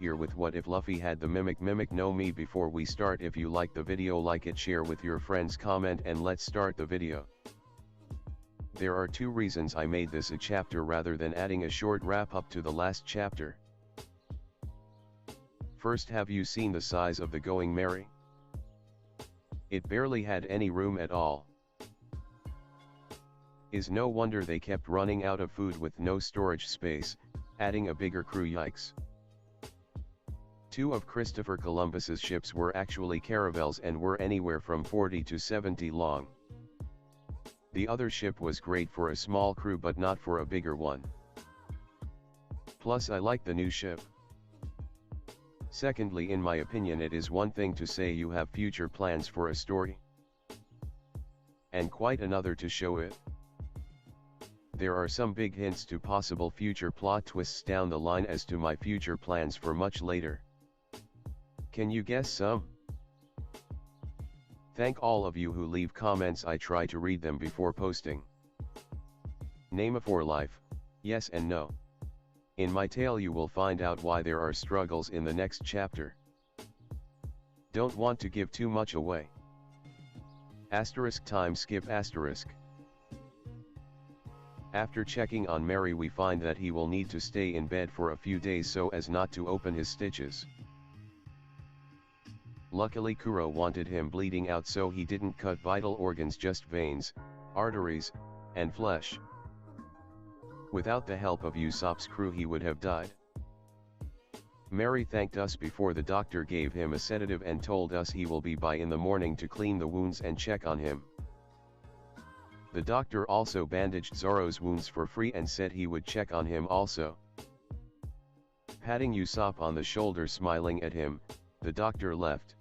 here with what if Luffy had the mimic know me. Before we start, if you like the video, like it, share with your friends, comment, and let's start the video. There are two reasons I made this a chapter rather than adding a short wrap up to the last chapter. First, have you seen the size of the Going Merry? It barely had any room at all. Is no wonder they kept running out of food with no storage space, adding a bigger crew, yikes. Two of Christopher Columbus's ships were actually caravels and were anywhere from 40 to 70 long. The other ship was great for a small crew but not for a bigger one. Plus, I like the new ship. Secondly, in my opinion, it is one thing to say you have future plans for a story, and quite another to show it. There are some big hints to possible future plot twists down the line as to my future plans for much later. Can you guess some? Thank all of you who leave comments. I try to read them before posting. Name a for life, yes and no. In my tale you will find out why there are struggles in the next chapter. Don't want to give too much away. Asterisk time skip asterisk. After checking on Merry, we find that he will need to stay in bed for a few days so as not to open his stitches. Luckily Kuro wanted him bleeding out, so he didn't cut vital organs, just veins, arteries, and flesh. Without the help of Usopp's crew he would have died. Merry thanked us before the doctor gave him a sedative and told us he will be by in the morning to clean the wounds and check on him. The doctor also bandaged Zoro's wounds for free and said he would check on him also. Patting Usopp on the shoulder, smiling at him, the doctor left.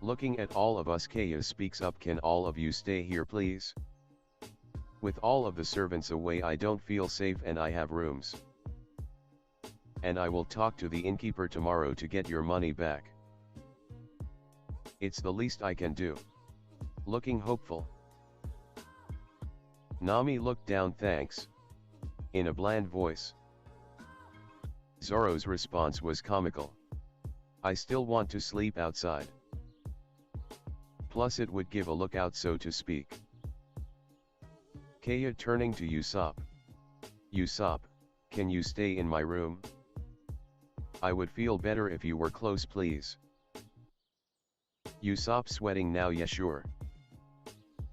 Looking at all of us, Kaya speaks up, "Can all of you stay here please? With all of the servants away I don't feel safe and I have rooms. And I will talk to the innkeeper tomorrow to get your money back. It's the least I can do." Looking hopeful. Nami looked down, "Thanks," in a bland voice. Zoro's response was comical. "I still want to sleep outside. Plus it would give a lookout, so to speak." Kaya turning to Usopp. "Usopp, can you stay in my room? I would feel better if you were close please." Usopp sweating now, "Yeah sure."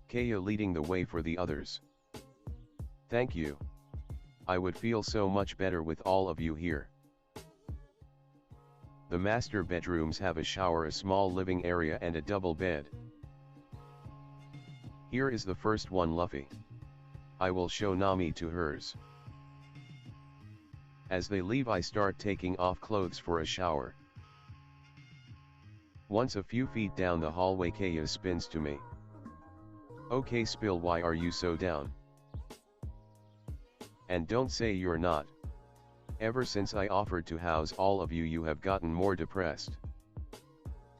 Kaya leading the way for the others. "Thank you. I would feel so much better with all of you here." The master bedrooms have a shower, a small living area and a double bed. Here is the first one, Luffy. I will show Nami to hers. As they leave I start taking off clothes for a shower. Once a few feet down the hallway Kaya spins to me. "Okay Spill, why are you so down? And don't say you're not. Ever since I offered to house all of you, you have gotten more depressed.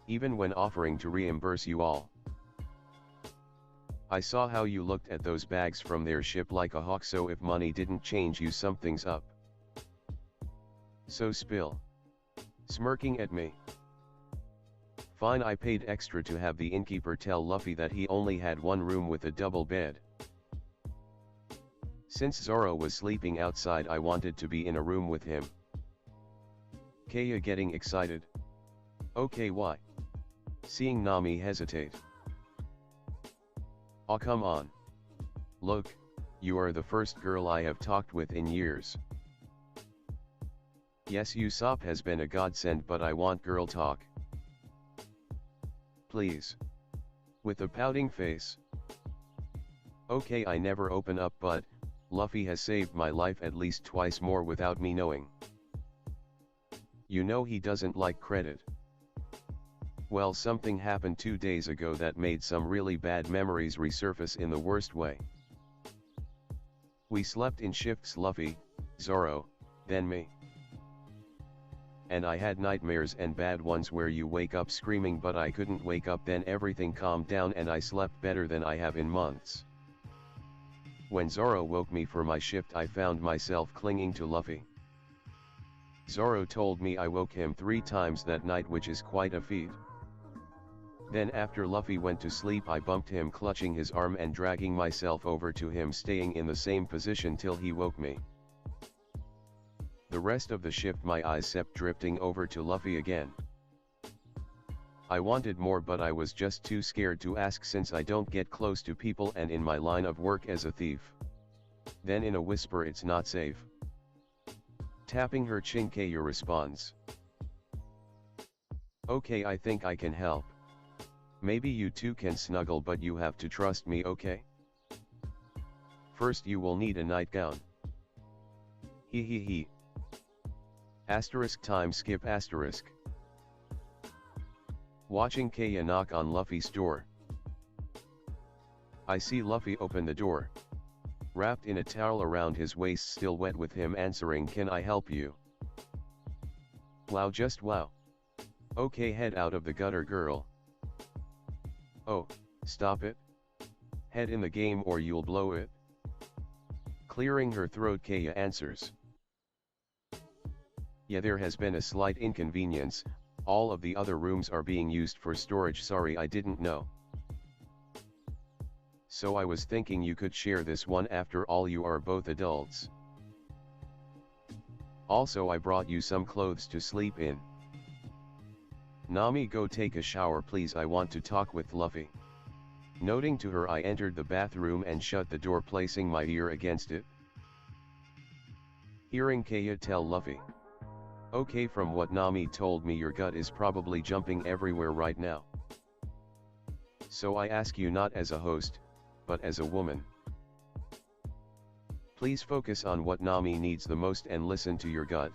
Even when offering to reimburse you all. I saw how you looked at those bags from their ship like a hawk, so if money didn't change you, something's up. So spill." Smirking at me. "Fine, I paid extra to have the innkeeper tell Luffy that he only had one room with a double bed. Since Zoro was sleeping outside I wanted to be in a room with him." Kaya getting excited. "Okay, why?" Seeing Nami hesitate. "Oh come on. Look, you are the first girl I have talked with in years. Yes, Usopp has been a godsend, but I want girl talk. Please." With a pouting face. "Okay, I never open up, but Luffy has saved my life at least twice more without me knowing. You know he doesn't like credit. Well, something happened 2 days ago that made some really bad memories resurface in the worst way. We slept in shifts, Luffy, Zoro, then me. And I had nightmares, and bad ones where you wake up screaming but I couldn't wake up. Then everything calmed down and I slept better than I have in months. When Zoro woke me for my shift I found myself clinging to Luffy. Zoro told me I woke him 3 times that night, which is quite a feat. Then after Luffy went to sleep I bumped him, clutching his arm and dragging myself over to him, staying in the same position till he woke me. The rest of the shift my eyes kept drifting over to Luffy again. I wanted more, but I was just too scared to ask since I don't get close to people and in my line of work as a thief. Then in a whisper, "It's not safe." Tapping her chin, Kaya responds, "Okay, I think I can help. Maybe you two can snuggle, but you have to trust me, okay? First you will need a nightgown." He he he. Asterisk time skip asterisk. Watching Kaya knock on Luffy's door. I see Luffy open the door. Wrapped in a towel around his waist, still wet, with him answering, "Can I help you?" Wow, just wow. Okay, head out of the gutter, girl. Oh, stop it. Head in the game or you'll blow it. Clearing her throat, Kaya answers, "Yeah, there has been a slight inconvenience. All of the other rooms are being used for storage. Sorry, I didn't know. So I was thinking you could share this one, after all you are both adults. Also I brought you some clothes to sleep in. Nami, go take a shower please, I want to talk with Luffy." Nodding to her, I entered the bathroom and shut the door, placing my ear against it. Hearing Kaya tell Luffy, "Okay, from what Nami told me your gut is probably jumping everywhere right now. So I ask you not as a host, but as a woman. Please focus on what Nami needs the most and listen to your gut."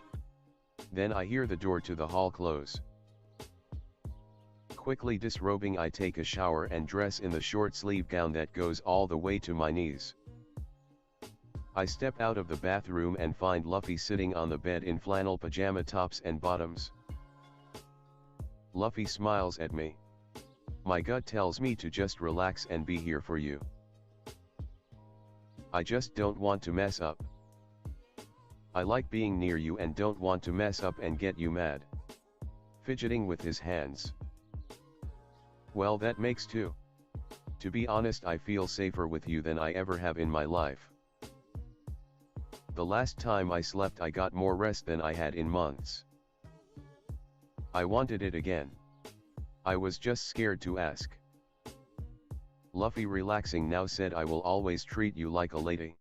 Then I hear the door to the hall close. Quickly disrobing, I take a shower and dress in the short sleeve gown that goes all the way to my knees. I step out of the bathroom and find Luffy sitting on the bed in flannel pajama tops and bottoms. Luffy smiles at me. My gut tells me to just relax and be here for you. I just don't want to mess up. I like being near you and don't want to mess up and get you mad. Fidgeting with his hands. Well, that makes two. To be honest, I feel safer with you than I ever have in my life. The last time I slept I got more rest than I had in months. I wanted it again. I was just scared to ask. Luffy, relaxing now, said, "I will always treat you like a lady.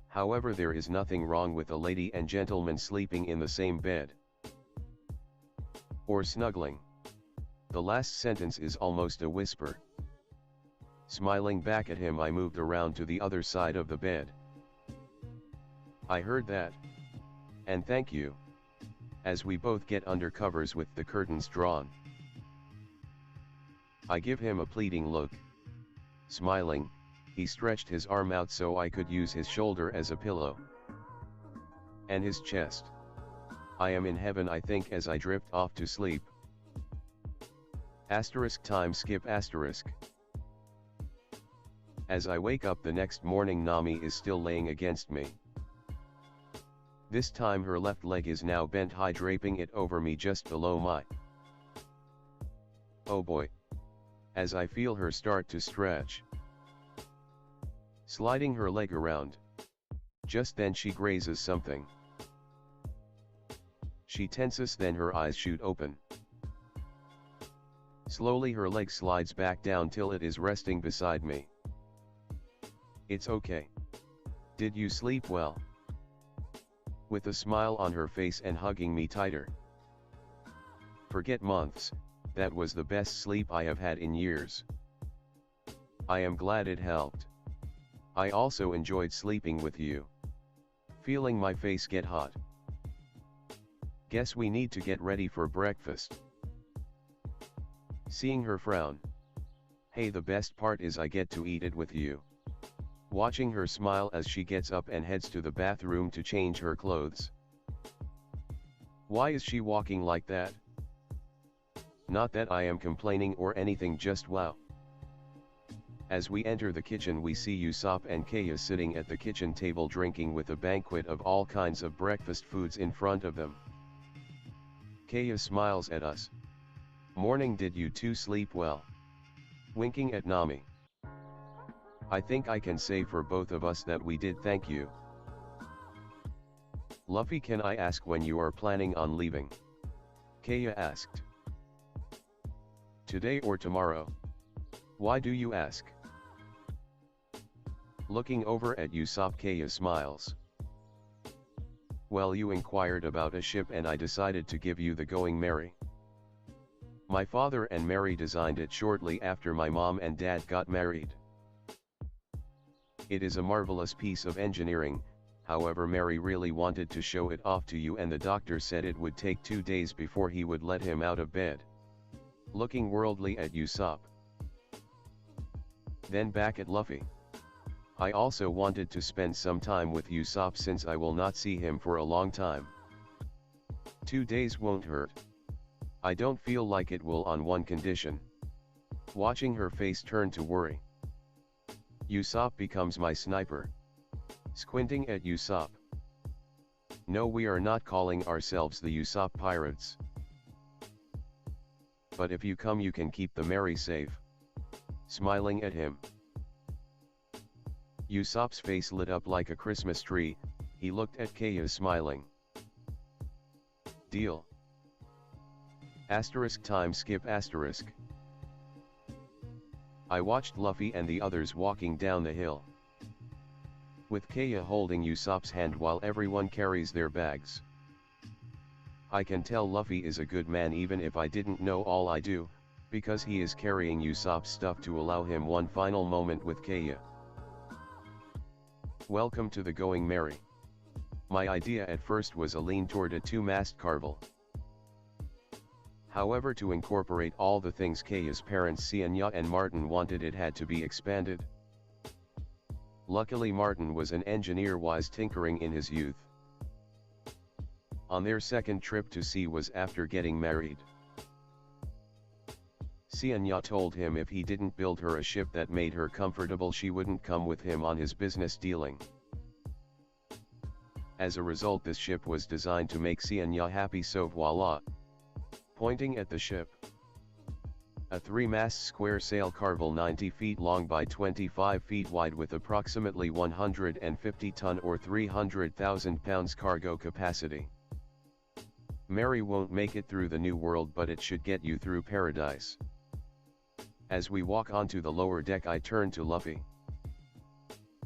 However, there is nothing wrong with a lady and gentleman sleeping in the same bed. Or snuggling." The last sentence is almost a whisper. Smiling back at him, I moved around to the other side of the bed. "I heard that. And thank you." As we both get under covers with the curtains drawn. I give him a pleading look. Smiling, he stretched his arm out so I could use his shoulder as a pillow. And his chest. I am in heaven, I think, as I drift off to sleep. Asterisk time skip asterisk. As I wake up the next morning, Nami is still laying against me. This time her left leg is now bent high, draping it over me just below my. Oh boy. As I feel her start to stretch. Sliding her leg around. Just then she grazes something. She tenses, then her eyes shoot open. Slowly her leg slides back down till it is resting beside me. "It's okay. Did you sleep well?" With a smile on her face and hugging me tighter. "Forget months, that was the best sleep I have had in years. I am glad it helped. I also enjoyed sleeping with you." Feeling my face get hot. "Guess we need to get ready for breakfast." Seeing her frown. "Hey, the best part is I get to eat it with you." Watching her smile as she gets up and heads to the bathroom to change her clothes. Why is she walking like that? Not that I am complaining or anything, just wow. As we enter the kitchen we see Usopp and Kaya sitting at the kitchen table drinking with a banquet of all kinds of breakfast foods in front of them. Kaya smiles at us. "Morning, did you two sleep well?" Winking at Nami. "I think I can say for both of us that we did, thank you." "Luffy, can I ask when you are planning on leaving?" Kaya asked. "Today or tomorrow?" "Why do you ask?" Looking over at Usopp, Kaya smiles. "Well, you inquired about a ship and I decided to give you the Going Merry. My father and Mary designed it shortly after my mom and dad got married. It is a marvelous piece of engineering, however Mary really wanted to show it off to you and the doctor said it would take 2 days before he would let him out of bed." Looking worldly at Usopp. Then back at Luffy. "I also wanted to spend some time with Usopp since I will not see him for a long time. 2 days won't hurt. I don't feel like it will on one condition." Watching her face turn to worry. "Usopp becomes my sniper." Squinting at Usopp. "No, we are not calling ourselves the Usopp Pirates. But if you come you can keep the Mary safe." Smiling at him. Usopp's face lit up like a Christmas tree, he looked at Kaya smiling. "Deal." Time skip asterisk. I watched Luffy and the others walking down the hill, with Kaya holding Usopp's hand while everyone carries their bags. I can tell Luffy is a good man even if I didn't know all I do, because he is carrying Usopp's stuff to allow him one final moment with Kaya. Welcome to the Going Merry. My idea at first was a lean toward a 2-mast carvel. However, to incorporate all the things Kaya's parents Cianya and Martin wanted, it had to be expanded. Luckily Martin was an engineer wise tinkering in his youth. On their second trip to sea was after getting married. Cianya told him if he didn't build her a ship that made her comfortable she wouldn't come with him on his business dealing. As a result this ship was designed to make Cianya happy, so voila. Pointing at the ship. A 3-mast square sail carvel 90 feet long by 25 feet wide with approximately 150 ton or 300,000 pounds cargo capacity. Mary won't make it through the new world, but it should get you through paradise. As we walk onto the lower deck I turn to Luffy.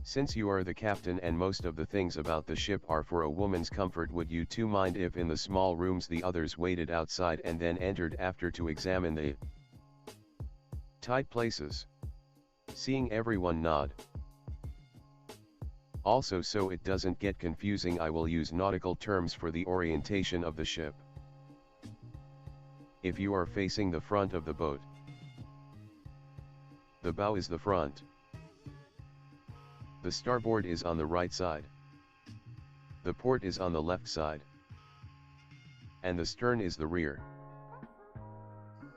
Since you are the captain and most of the things about the ship are for a woman's comfort, would you two mind if in the small rooms the others waited outside and then entered after to examine the tight places? Seeing everyone nod. Also, so it doesn't get confusing, I will use nautical terms for the orientation of the ship. If you are facing the front of the boat, the bow is the front. The starboard is on the right side. The port is on the left side. And the stern is the rear.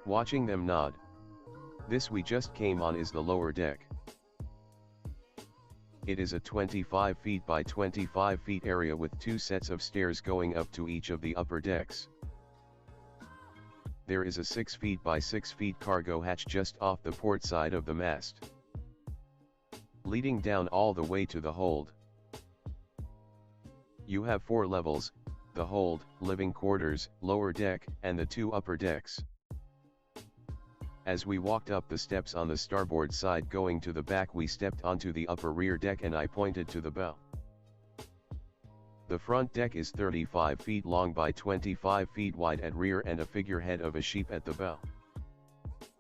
Watching them nod. This we just came on is the lower deck. It is a 25 feet by 25 feet area with 2 sets of stairs going up to each of the upper decks. There is a 6 feet by 6 feet cargo hatch just off the port side of the mast, leading down all the way to the hold. You have 4 levels, the hold, living quarters, lower deck, and the 2 upper decks. As we walked up the steps on the starboard side going to the back, we stepped onto the upper rear deck and I pointed to the bow. The front deck is 35 feet long by 25 feet wide at rear and a figurehead of a sheep at the bow.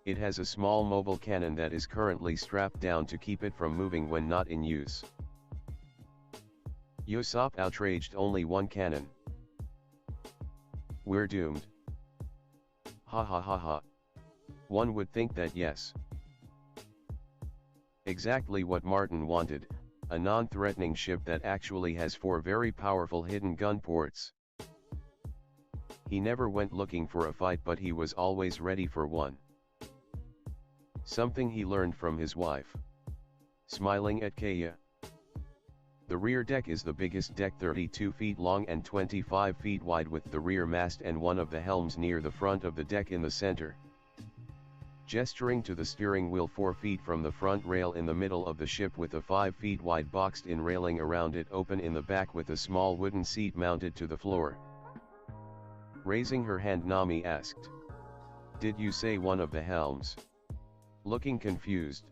It has a small mobile cannon that is currently strapped down to keep it from moving when not in use. Usopp outraged, only 1 cannon. We're doomed. Ha ha ha ha. One would think that, yes. Exactly what Martin wanted, a non-threatening ship that actually has 4 very powerful hidden gun ports. He never went looking for a fight, but he was always ready for one. Something he learned from his wife. smiling at Kaya. The rear deck is the biggest deck, 32 feet long and 25 feet wide, with the rear mast and one of the helms near the front of the deck in the center. Gesturing to the steering wheel 4 feet from the front rail in the middle of the ship, with a 5 feet wide boxed-in railing around it, open in the back with a small wooden seat mounted to the floor. Raising her hand, Nami asked, "Did you say one of the helms?" Looking confused.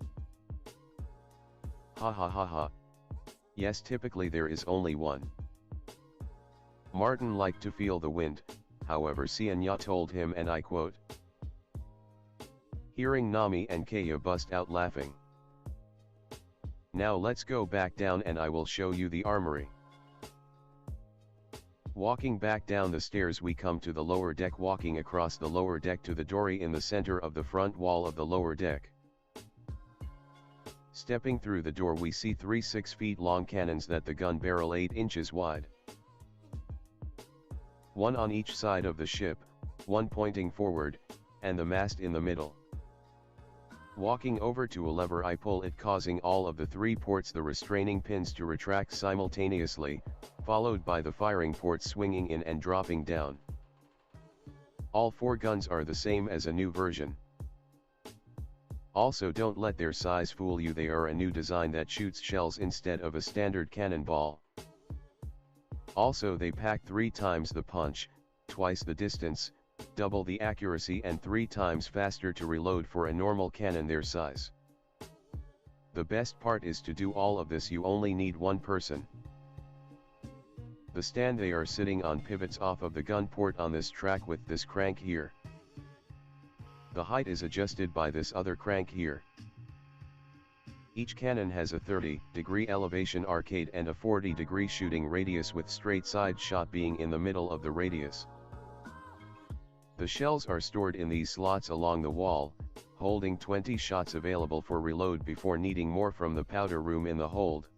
Ha ha ha ha. Yes, typically there is only one. Martin liked to feel the wind, however Nya told him, and I quote. Hearing Nami and Kaya bust out laughing. Now let's go back down and I will show you the armory. Walking back down the stairs, we come to the lower deck, walking across the lower deck to the dory in the center of the front wall of the lower deck. Stepping through the door, we see 3 6-feet-long cannons that the gun barrel 8 inches wide. One on each side of the ship, one pointing forward, and the mast in the middle. Walking over to a lever, I pull it, causing all of the 3 ports, the restraining pins, to retract simultaneously, followed by the firing ports swinging in and dropping down. All 4 guns are the same as a new version. Also, don't let their size fool you, they are a new design that shoots shells instead of a standard cannonball. Also, they pack 3 times the punch, twice the distance, double the accuracy, and 3 times faster to reload for a normal cannon their size. The best part is, to do all of this you only need 1 person. The stand they are sitting on pivots off of the gun port on this track with this crank here. The height is adjusted by this other crank here. Each cannon has a 30-degree elevation arcade and a 40-degree shooting radius, with straight side shot being in the middle of the radius. The shells are stored in these slots along the wall, holding 20 shots available for reload before needing more from the powder room in the hold.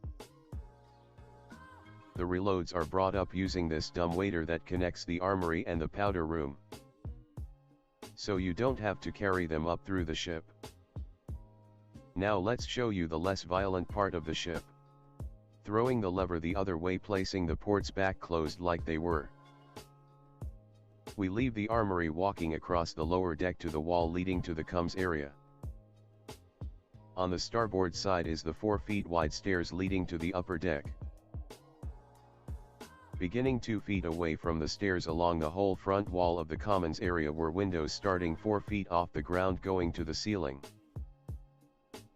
The reloads are brought up using this dumbwaiter that connects the armory and the powder room, so you don't have to carry them up through the ship. Now let's show you the less violent part of the ship. Throwing the lever the other way, placing the ports back closed like they were. We leave the armory, walking across the lower deck to the wall leading to the comms area. On the starboard side is the 4 feet wide stairs leading to the upper deck. Beginning 2 feet away from the stairs along the whole front wall of the commons area were windows starting 4 feet off the ground going to the ceiling,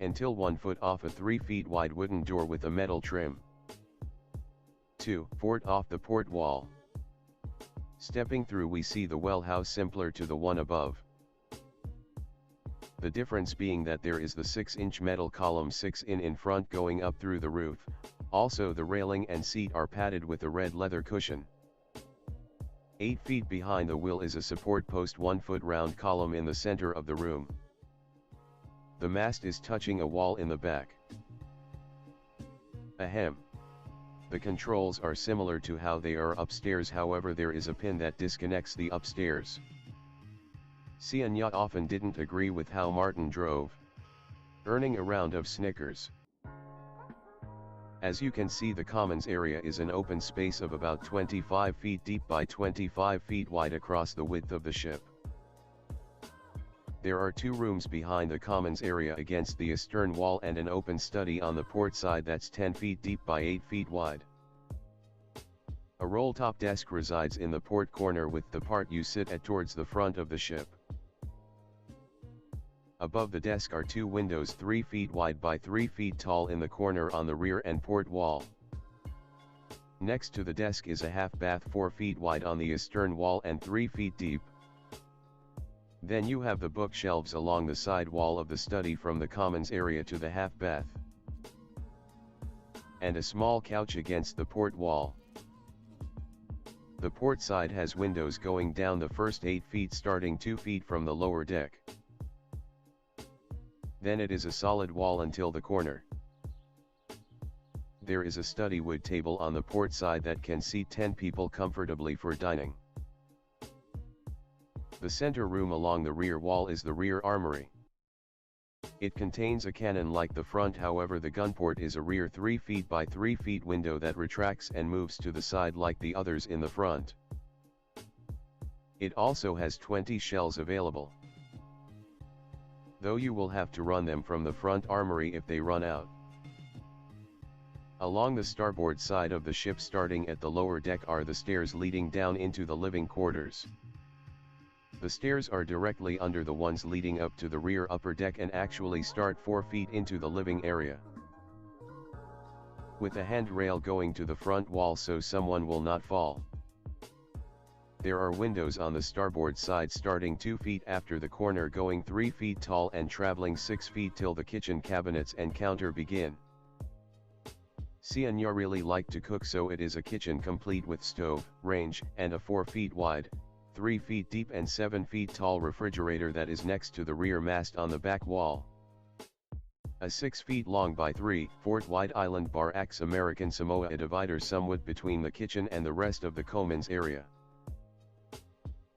until 1 foot off a 3 feet wide wooden door with a metal trim. 2 foot off the port wall. Stepping through, we see the well house similar to the one above. The difference being that there is the 6-inch metal column 6 in front going up through the roof. Also, the railing and seat are padded with a red leather cushion. 8 feet behind the wheel is a support post 1 foot round column in the center of the room. The mast is touching a wall in the back. Ahem. The controls are similar to how they are upstairs, however there is a pin that disconnects the upstairs. Nya often didn't agree with how Martin drove, earning a round of Snickers. As you can see, the commons area is an open space of about 25 feet deep by 25 feet wide across the width of the ship. There are 2 rooms behind the commons area against the astern wall and an open study on the port side that's 10 feet deep by 8 feet wide. A roll-top desk resides in the port corner with the part you sit at towards the front of the ship. Above the desk are 2 windows 3 feet wide by 3 feet tall in the corner on the rear and port wall. Next to the desk is a half bath 4 feet wide on the astern wall and 3 feet deep. Then you have the bookshelves along the side wall of the study from the commons area to the half bath, and a small couch against the port wall. The port side has windows going down the first 8 feet starting 2 feet from the lower deck. Then it is a solid wall until the corner. There is a study wood table on the port side that can seat 10 people comfortably for dining. The center room along the rear wall is the rear armory. It contains a cannon like the front, however the gunport is a rear 3 feet by 3 feet window that retracts and moves to the side like the others in the front. It also has 20 shells available, though you will have to run them from the front armory if they run out. Along the starboard side of the ship starting at the lower deck are the stairs leading down into the living quarters. The stairs are directly under the ones leading up to the rear upper deck and actually start 4 feet into the living area, with a handrail going to the front wall so someone will not fall. There are windows on the starboard side starting 2 feet after the corner, going 3 feet tall and traveling 6 feet till the kitchen cabinets and counter begin. Seanya really like to cook, so it is a kitchen complete with stove, range, and a 4 feet wide, 3 feet deep and 7 feet tall refrigerator that is next to the rear mast on the back wall. A 6 feet long by 3/4 wide island bar acts American Samoa, a divider somewhat between the kitchen and the rest of the commons area.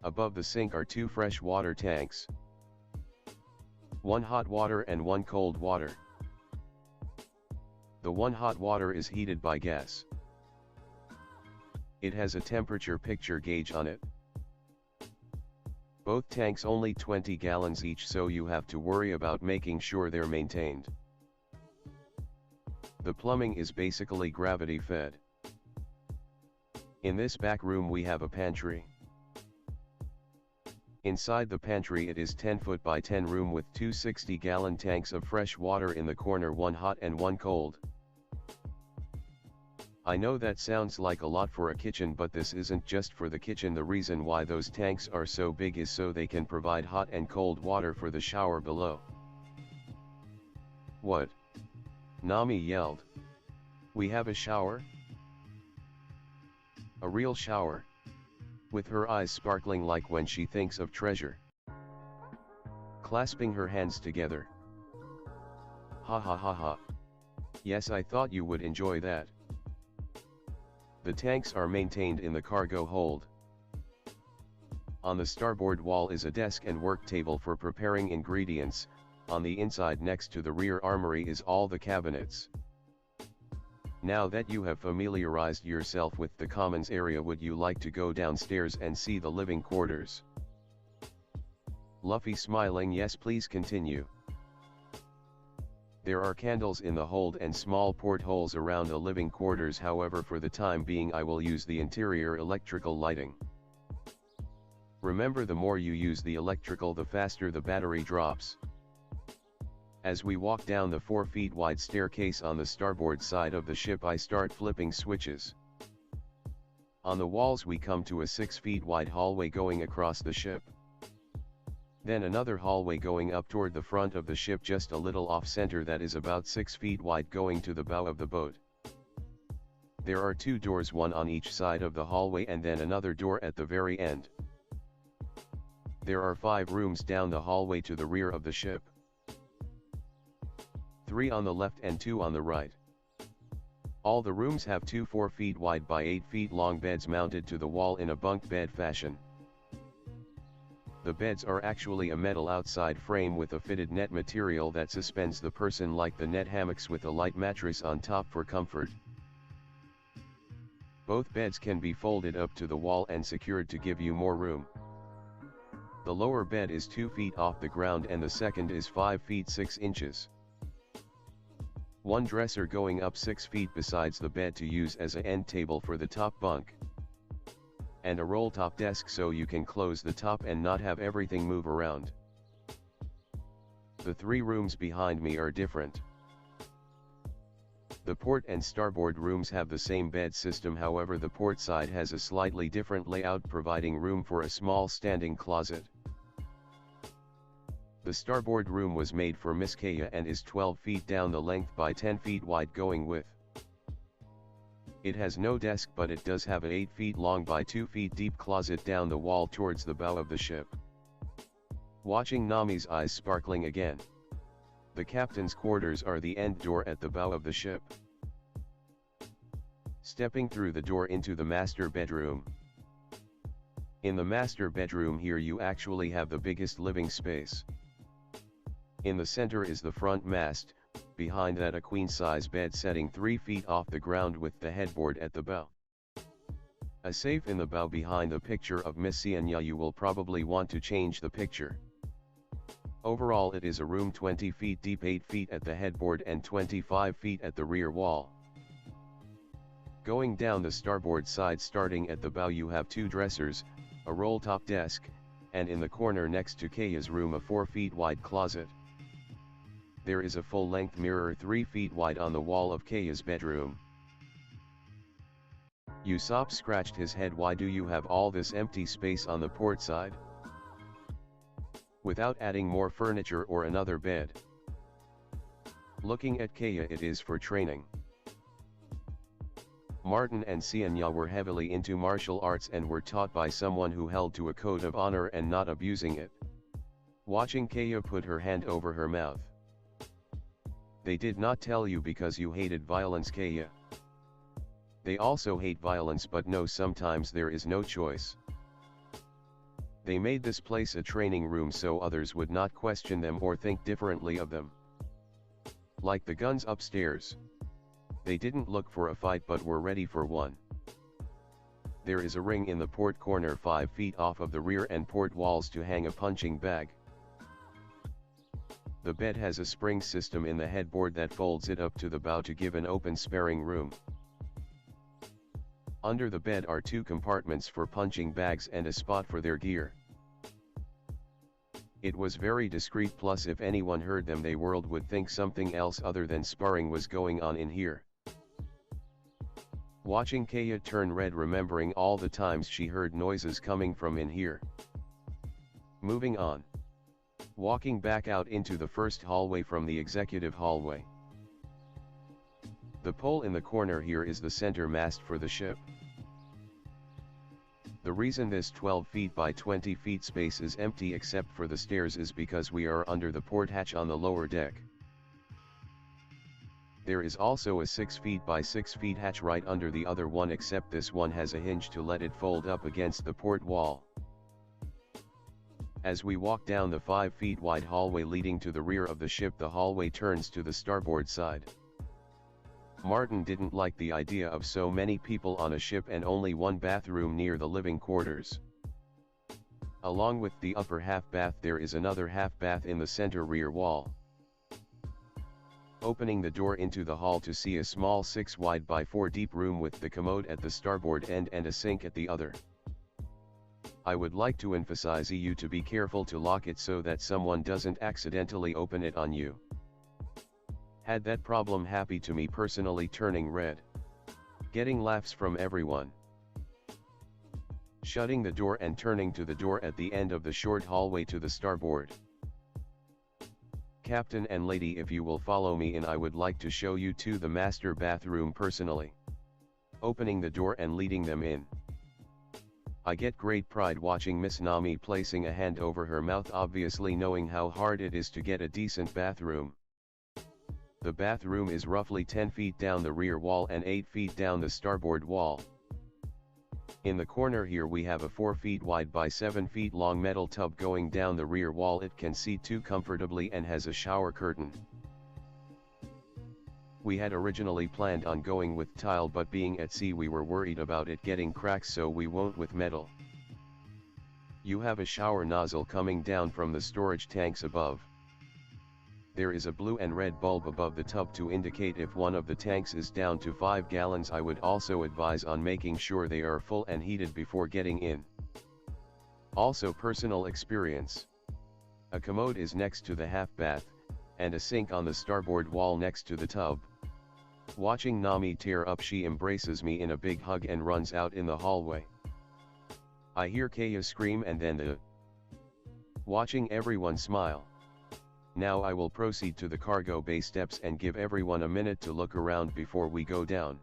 Above the sink are 2 fresh water tanks, 1 hot water and 1 cold water. The 1 hot water is heated by gas. It has a temperature picture gauge on it. Both tanks only 20 gallons each, so you have to worry about making sure they're maintained. The plumbing is basically gravity fed. In this back room we have a pantry. Inside the pantry it is 10 foot by 10 room with 2 60-gallon tanks of fresh water in the corner, 1 hot and 1 cold. I know that sounds like a lot for a kitchen, but this isn't just for the kitchen. The reason why those tanks are so big is so they can provide hot and cold water for the shower below. What? Nami yelled. We have a shower? A real shower? With her eyes sparkling like when she thinks of treasure. Clasping her hands together. Ha ha ha ha. Yes, I thought you would enjoy that. The tanks are maintained in the cargo hold. On the starboard wall is a desk and work table for preparing ingredients. On the inside next to the rear armory is all the cabinets. Now that you have familiarized yourself with the commons area, would you like to go downstairs and see the living quarters? Luffy smiling, yes please continue. There are candles in the hold and small portholes around the living quarters, however for the time being I will use the interior electrical lighting. Remember, the more you use the electrical the faster the battery drops. As we walk down the 4 feet wide staircase on the starboard side of the ship I start flipping switches. On the walls we come to a 6 feet wide hallway going across the ship. Then another hallway going up toward the front of the ship just a little off center that is about 6 feet wide going to the bow of the boat. There are 2 doors, one on each side of the hallway and then another door at the very end. There are 5 rooms down the hallway to the rear of the ship. 3 on the left and 2 on the right. All the rooms have 2 4 feet wide by 8 feet long beds mounted to the wall in a bunk bed fashion. The beds are actually a metal outside frame with a fitted net material that suspends the person like the net hammocks, with a light mattress on top for comfort. Both beds can be folded up to the wall and secured to give you more room. The lower bed is 2 feet off the ground and the second is 5 feet 6 inches. One dresser going up 6 feet besides the bed to use as an end table for the top bunk. And a roll-top desk so you can close the top and not have everything move around. The 3 rooms behind me are different. The port and starboard rooms have the same bed system, however the port side has a slightly different layout, providing room for a small standing closet. The starboard room was made for Miss Kaya and is 12 feet down the length by 10 feet wide going with. It has no desk, but it does have an 8 feet long by 2 feet deep closet down the wall towards the bow of the ship. Watching Nami's eyes sparkling again. The captain's quarters are the end door at the bow of the ship. Stepping through the door into the master bedroom. In the master bedroom here you actually have the biggest living space. In the center is the front mast, behind that a queen-size bed setting 3 feet off the ground with the headboard at the bow. A safe in the bow behind the picture of Miss Sienya. You will probably want to change the picture. Overall it is a room 20 feet deep, 8 feet at the headboard and 25 feet at the rear wall. Going down the starboard side starting at the bow you have 2 dressers, a roll-top desk, and in the corner next to Kaya's room a 4 feet wide closet. There is a full-length mirror 3 feet wide on the wall of Kaya's bedroom. Usopp scratched his head. Why do you have all this empty space on the port side? Without adding more furniture or another bed. Looking at Kaya, it is for training. Martin and Sienya were heavily into martial arts and were taught by someone who held to a code of honor and not abusing it. Watching Kaya put her hand over her mouth. They did not tell you because you hated violence, Kaya. They also hate violence, but no, sometimes there is no choice. They made this place a training room so others would not question them or think differently of them. Like the guns upstairs. They didn't look for a fight but were ready for one. There is a ring in the port corner 5 feet off of the rear and port walls to hang a punching bag. The bed has a spring system in the headboard that folds it up to the bow to give an open sparring room. Under the bed are 2 compartments for punching bags and a spot for their gear. It was very discreet, plus if anyone heard them they world would think something else other than sparring was going on in here. Watching Kaya turn red, remembering all the times she heard noises coming from in here. Moving on. Walking back out into the first hallway from the executive hallway. The pole in the corner here is the center mast for the ship. The reason this 12 feet by 20 feet space is empty except for the stairs is because we are under the port hatch on the lower deck. There is also a 6 feet by 6 feet hatch right under the other one, except this one has a hinge to let it fold up against the port wall. As we walk down the 5 feet wide hallway leading to the rear of the ship, the hallway turns to the starboard side. Martin didn't like the idea of so many people on a ship and only one bathroom near the living quarters. Along with the upper half bath there is another half bath in the center rear wall. Opening the door into the hall to see a small 6 wide by 4 deep room with the commode at the starboard end and a sink at the other. I would like to emphasize you to be careful to lock it so that someone doesn't accidentally open it on you. Had that problem happen to me personally, turning red. Getting laughs from everyone. Shutting the door and turning to the door at the end of the short hallway to the starboard. Captain and lady, if you will follow me in, I would like to show you to the master bathroom personally. Opening the door and leading them in. I get great pride watching Miss Nami placing a hand over her mouth, obviously knowing how hard it is to get a decent bathroom. The bathroom is roughly 10 feet down the rear wall and 8 feet down the starboard wall. In the corner here we have a 4 feet wide by 7 feet long metal tub going down the rear wall. It can seat 2 comfortably and has a shower curtain. We had originally planned on going with tile, but being at sea we were worried about it getting cracks, so we went with metal. You have a shower nozzle coming down from the storage tanks above. There is a blue and red bulb above the tub to indicate if one of the tanks is down to 5 gallons. I would also advise on making sure they are full and heated before getting in. Also personal experience. A commode is next to the half bath, and a sink on the starboard wall next to the tub. Watching Nami tear up, she embraces me in a big hug and runs out in the hallway. I hear Kaya scream and then the watching everyone smile. Now I will proceed to the cargo bay steps and give everyone a minute to look around before we go down.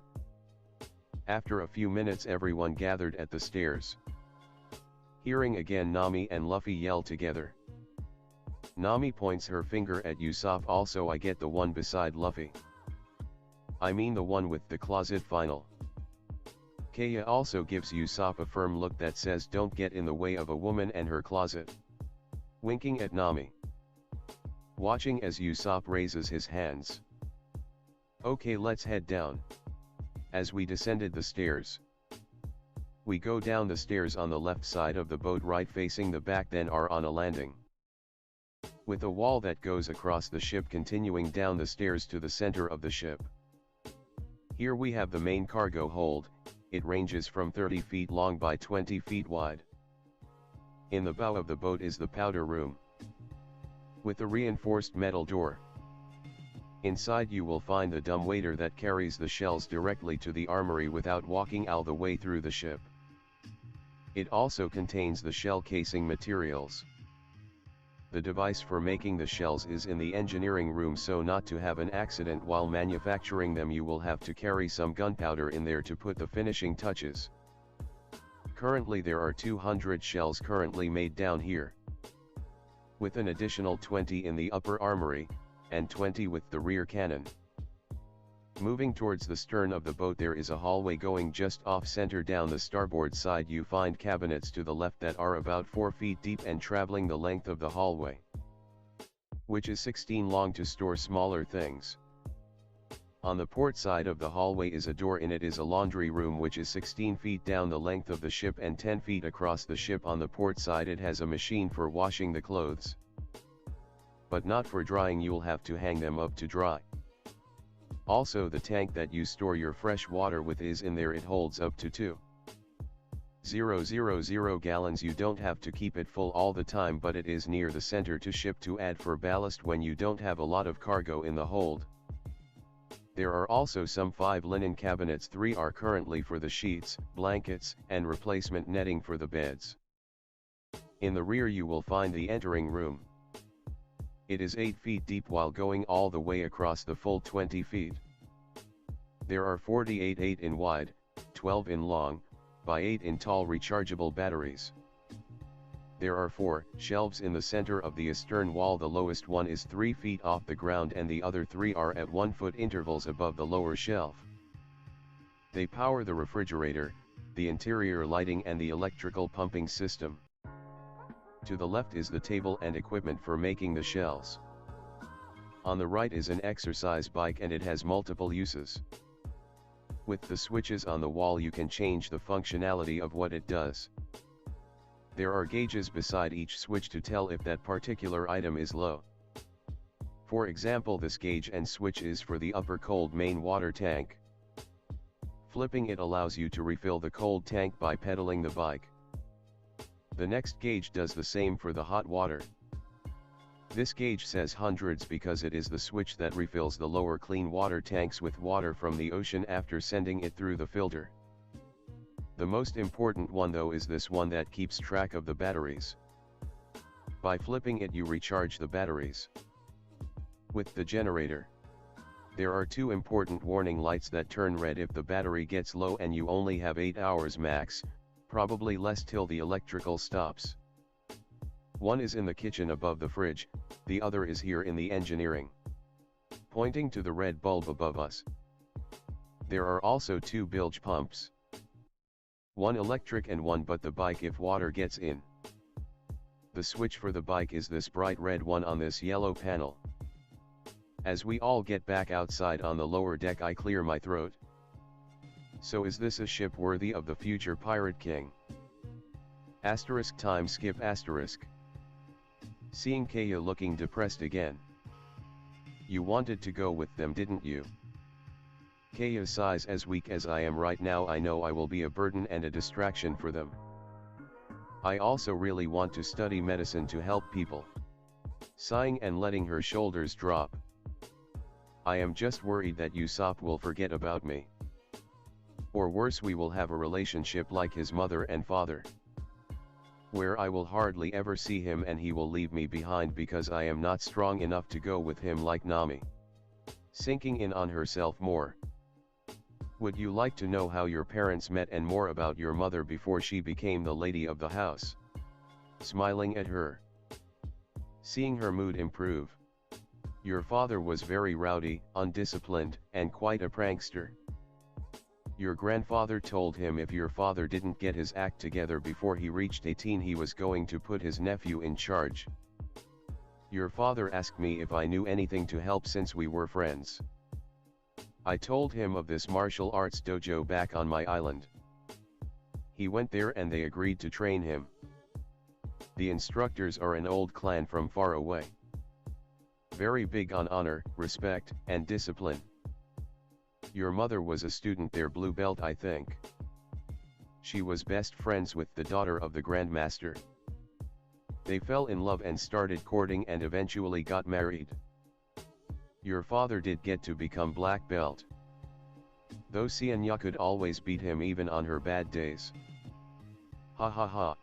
After a few minutes everyone gathered at the stairs. Hearing again Nami and Luffy yell together. Nami points her finger at Usopp. Also I get the one beside Luffy. I mean the one with the closet final. Kaya also gives Usopp a firm look that says don't get in the way of a woman and her closet. Winking at Nami. watching as Usopp raises his hands. Okay, let's head down. As we descended the stairs, we go down the stairs on the left side of the boat, right facing the back, then are on a landing with a wall that goes across the ship, continuing down the stairs to the center of the ship. Here we have the main cargo hold. It ranges from 30 feet long by 20 feet wide. In the bow of the boat is the powder room, with a reinforced metal door. Inside you will find the dumbwaiter that carries the shells directly to the armory without walking all the way through the ship. It also contains the shell casing materials. The device for making the shells is in the engineering room, so not to have an accident while manufacturing them, you will have to carry some gunpowder in there to put the finishing touches. Currently there are 200 shells currently made down here, with an additional 20 in the upper armory, and 20 with the rear cannon. Moving towards the stern of the boat, there is a hallway going just off-center. Down the starboard side you find cabinets to the left that are about 4 feet deep and traveling the length of the hallway, which is 16 long, to store smaller things. On the port side of the hallway is a door. In it is a laundry room which is 16 feet down the length of the ship and 10 feet across the ship. On the port side it has a machine for washing the clothes, but not for drying. You'll have to hang them up to dry. Also the tank that you store your fresh water with is in there. It holds up to 2,000 gallons. You don't have to keep it full all the time, but it is near the center to ship to add for ballast when you don't have a lot of cargo in the hold. There are also some 5 linen cabinets. 3 are currently for the sheets, blankets, and replacement netting for the beds. In the rear you will find the entering room. It is 8 feet deep while going all the way across the full 20 feet. There are 48 8 in wide, 12 in long, by 8 in tall rechargeable batteries. There are 4 shelves in the center of the stern wall. The lowest one is 3 feet off the ground and the other 3 are at 1 foot intervals above the lower shelf. They power the refrigerator, the interior lighting and the electrical pumping system. To the left is the table and equipment for making the shells. On the right is an exercise bike and it has multiple uses. With the switches on the wall you can change the functionality of what it does. There are gauges beside each switch to tell if that particular item is low. For example, this gauge and switch is for the upper cold main water tank. Flipping it allows you to refill the cold tank by pedaling the bike. The next gauge does the same for the hot water. This gauge says hundreds because it is the switch that refills the lower clean water tanks with water from the ocean after sending it through the filter. The most important one though is this one that keeps track of the batteries. By flipping it you recharge the batteries. With the generator, there are 2 important warning lights that turn red if the battery gets low and you only have 8 hours max, probably less, till the electrical stops. One is in the kitchen above the fridge, the other is here in the engineering, pointing to the red bulb above us. There are also 2 bilge pumps. One electric and one but the bike if water gets in. The switch for the bike is this bright red one on this yellow panel. As we all get back outside on the lower deck I clear my throat. So is this a ship worthy of the future Pirate King? Time skip asterisk. Seeing Kaya looking depressed again. You wanted to go with them, didn't you? Kaya sighs. As weak as I am right now, I know I will be a burden and a distraction for them. I also really want to study medicine to help people. Sighing and letting her shoulders drop. I am just worried that Usopp will forget about me. Or worse, we will have a relationship like his mother and father, where I will hardly ever see him and he will leave me behind because I am not strong enough to go with him like Nami. Sinking in on herself more. Would you like to know how your parents met and more about your mother before she became the lady of the house? Smiling at her. Seeing her mood improve. Your father was very rowdy, undisciplined, and quite a prankster. Your grandfather told him if your father didn't get his act together before he reached 18 he was going to put his nephew in charge. Your father asked me if I knew anything to help since we were friends. I told him of this martial arts dojo back on my island. He went there and they agreed to train him. The instructors are an old clan from far away. Very big on honor, respect, and discipline. Your mother was a student there, blue belt I think. She was best friends with the daughter of the Grandmaster. They fell in love and started courting and eventually got married. Your father did get to become black belt. Though Xianya could always beat him even on her bad days. Ha ha ha.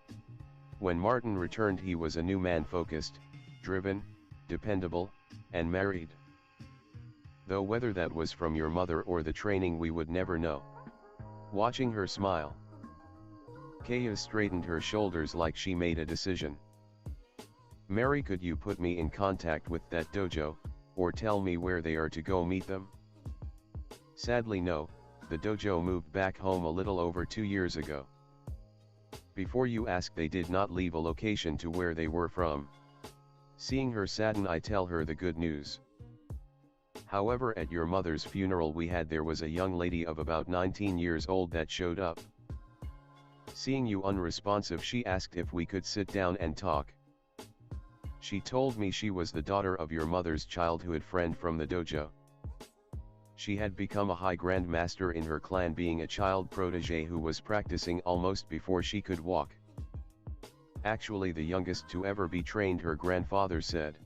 When Martin returned he was a new man, focused, driven, dependable, and married. Though whether that was from your mother or the training we would never know. Watching her smile, Kaya straightened her shoulders like she made a decision. Mary, could you put me in contact with that dojo, or tell me where they are to go meet them? Sadly no, the dojo moved back home a little over 2 years ago. Before you ask, they did not leave a location to where they were from. Seeing her sadden, I tell her the good news. However, at your mother's funeral we had, there was a young lady of about 19 years old that showed up. Seeing you unresponsive, she asked if we could sit down and talk. She told me she was the daughter of your mother's childhood friend from the dojo. She had become a high grandmaster in her clan, being a child protege who was practicing almost before she could walk. Actually the youngest to ever be trained, her grandfather said.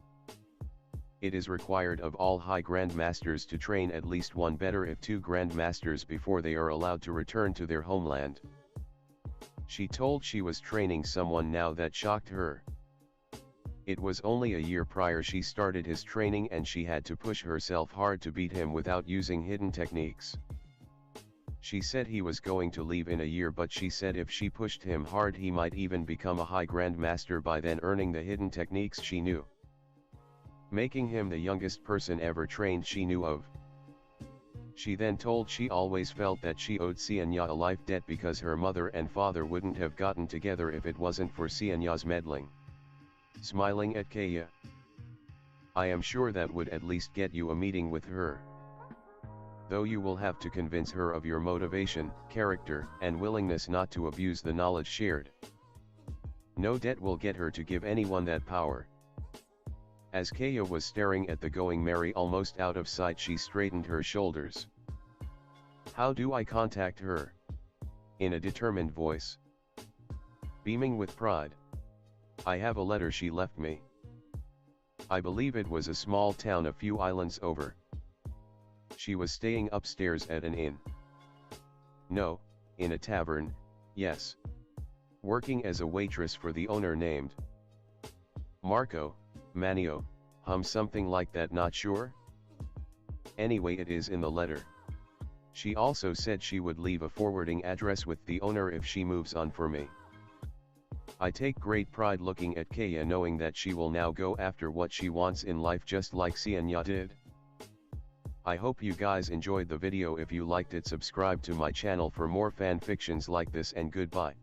It is required of all high grandmasters to train at least one, better if 2 grandmasters, before they are allowed to return to their homeland. She told she was training someone now that shocked her. It was only a year prior she started his training and she had to push herself hard to beat him without using hidden techniques. She said he was going to leave in a year, but she said if she pushed him hard he might even become a high grandmaster by then, earning the hidden techniques she knew, making him the youngest person ever trained she knew of. She then told she always felt that she owed Xianya a life debt because her mother and father wouldn't have gotten together if it wasn't for Xianya's meddling. Smiling at Kaya. I am sure that would at least get you a meeting with her. Though you will have to convince her of your motivation, character, and willingness not to abuse the knowledge shared. No debt will get her to give anyone that power. As Kaya was staring at the going Mary almost out of sight, she straightened her shoulders. How do I contact her? In a determined voice. Beaming with pride. I have a letter she left me. I believe it was a small town a few islands over. She was staying upstairs at an inn. No, in a tavern, yes. Working as a waitress for the owner named Marco, Manio, something like that, not sure? Anyway, it is in the letter. She also said she would leave a forwarding address with the owner if she moves on for me. I take great pride looking at Kaya, knowing that she will now go after what she wants in life just like Xianya did. I hope you guys enjoyed the video. If you liked it, subscribe to my channel for more fan fictions like this, and goodbye.